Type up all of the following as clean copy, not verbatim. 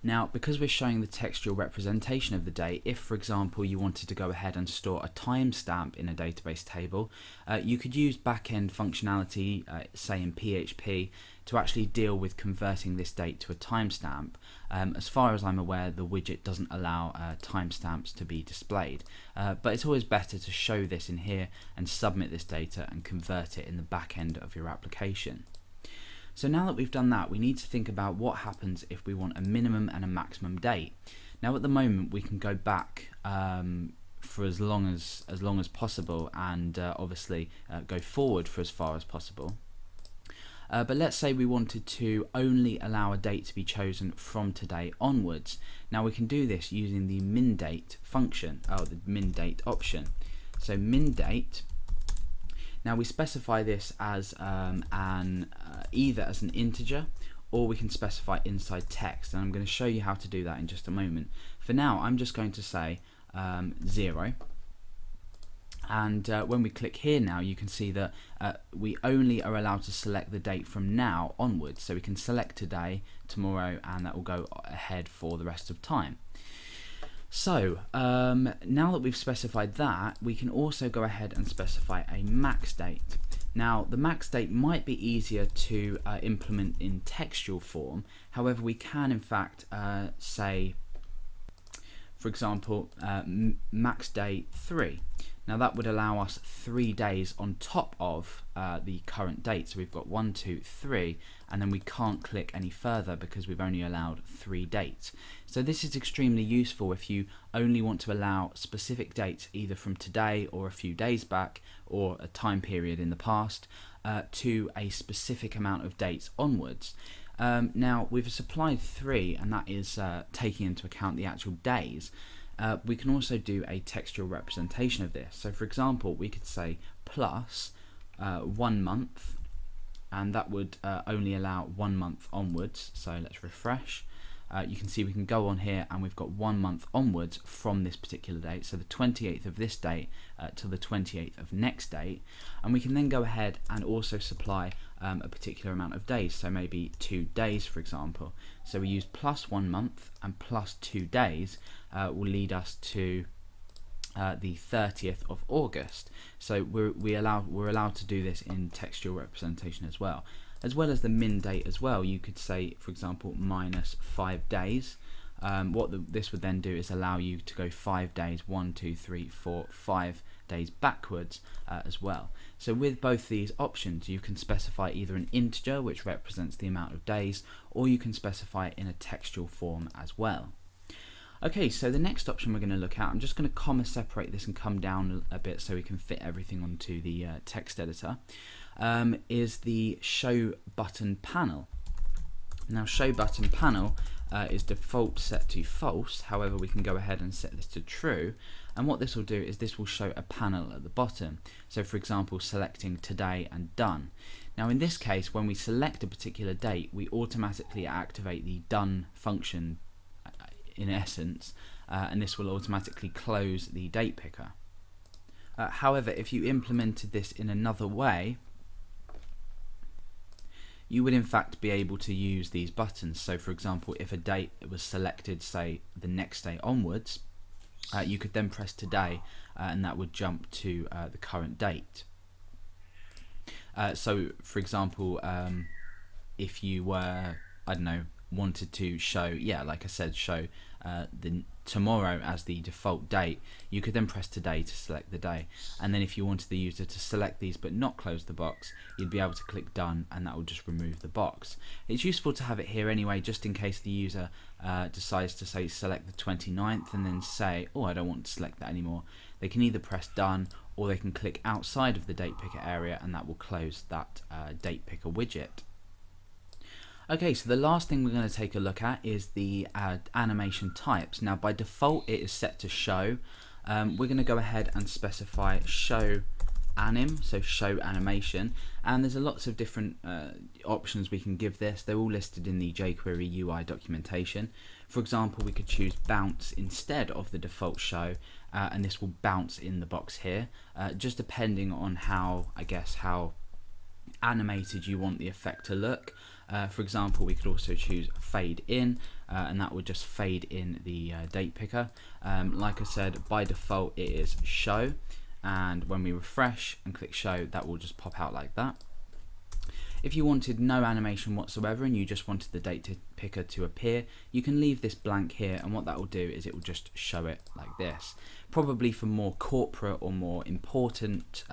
Now, because we're showing the textual representation of the date, if for example you wanted to go ahead and store a timestamp in a database table, you could use back-end functionality, say in PHP, to actually deal with converting this date to a timestamp. As far as I'm aware, the widget doesn't allow timestamps to be displayed, but it's always better to show this in here and submit this data and convert it in the back end of your application. So now that we've done that, we need to think about what happens if we want a minimum and a maximum date. Now at the moment we can go back for as long as possible, and obviously go forward for as far as possible. But let's say we wanted to only allow a date to be chosen from today onwards. Now we can do this using the minDate function, the minDate option. So minDate. Now we specify this as either as an integer, or we can specify inside text, and I'm going to show you how to do that in just a moment. For now I'm just going to say 0, and when we click here now you can see that we only are allowed to select the date from now onwards, so we can select today, tomorrow, and that will go ahead for the rest of time. So now that we've specified that, we can also go ahead and specify a max date. Now the max date might be easier to implement in textual form, however we can in fact say, for example, max date 3. Now that would allow us 3 days on top of the current date. So we've got 1, 2, 3, and then we can't click any further because we've only allowed 3 dates. So this is extremely useful if you only want to allow specific dates, either from today or a few days back or a time period in the past, to a specific amount of dates onwards. Now we've supplied 3, and that is taking into account the actual days. We can also do a textual representation of this. So for example, we could say plus 1 month, and that would only allow 1 month onwards. So let's refresh. You can see we can go on here and we've got 1 month onwards from this particular date, so the 28th of this date till the 28th of next date, and we can then go ahead and also supply a particular amount of days, so maybe 2 days for example. So we use plus 1 month and plus 2 days will lead us to the 30th of August. So we're allowed to do this in textual representation as well as the min date as well. You could say, for example, minus 5 days. This would then do is allow you to go 5 days, 1, 2, 3, 4, 5 days backwards as well. So with both these options you can specify either an integer which represents the amount of days, or you can specify it in a textual form as well. Okay, so the next option we're going to look at, I'm just going to comma separate this and come down a bit so we can fit everything onto the text editor, is the show button panel. Now show button panel is default set to false, however we can go ahead and set this to true, and what this will do is this will show a panel at the bottom. So for example, selecting today and done. Now in this case, when we select a particular date, we automatically activate the done function in essence, and this will automatically close the date picker. However, if you implemented this in another way, you would in fact be able to use these buttons. So for example, if a date was selected, say the next day onwards, you could then press today and that would jump to the current date. So for example, if you were, I don't know, wanted to show, like I said, show the tomorrow as the default date, you could then press today to select the day, and then if you wanted the user to select these but not close the box, you'd be able to click done and that will just remove the box. It's useful to have it here anyway, just in case the user decides to say select the 29th and then say, oh, I don't want to select that anymore. They can either press done or they can click outside of the date picker area and that will close that date picker widget. Okay, so the last thing we're going to take a look at is the animation types. Now by default it is set to show. We're going to go ahead and specify show anim, so show animation, and there's lots of different options we can give this. They're all listed in the jQuery UI documentation. For example, we could choose bounce instead of the default show, and this will bounce in the box here, just depending on how animated you want the effect to look. For example, we could also choose fade in, and that would just fade in the date picker. Like I said, by default it is show, and when we refresh and click show, that will just pop out like that. If you wanted no animation whatsoever and you just wanted the date picker to appear, you can leave this blank here, and what that will do is it will just show it like this. Probably for more corporate or more important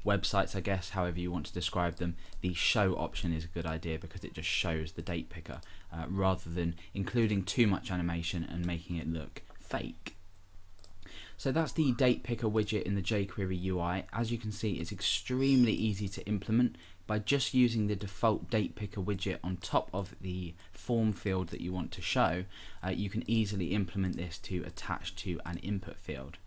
websites, I guess, however you want to describe them, the show option is a good idea because it just shows the date picker rather than including too much animation and making it look fake. So that's the date picker widget in the jQuery UI. As you can see, it's extremely easy to implement. By just using the default date picker widget on top of the form field that you want to show, you can easily implement this to attach to an input field.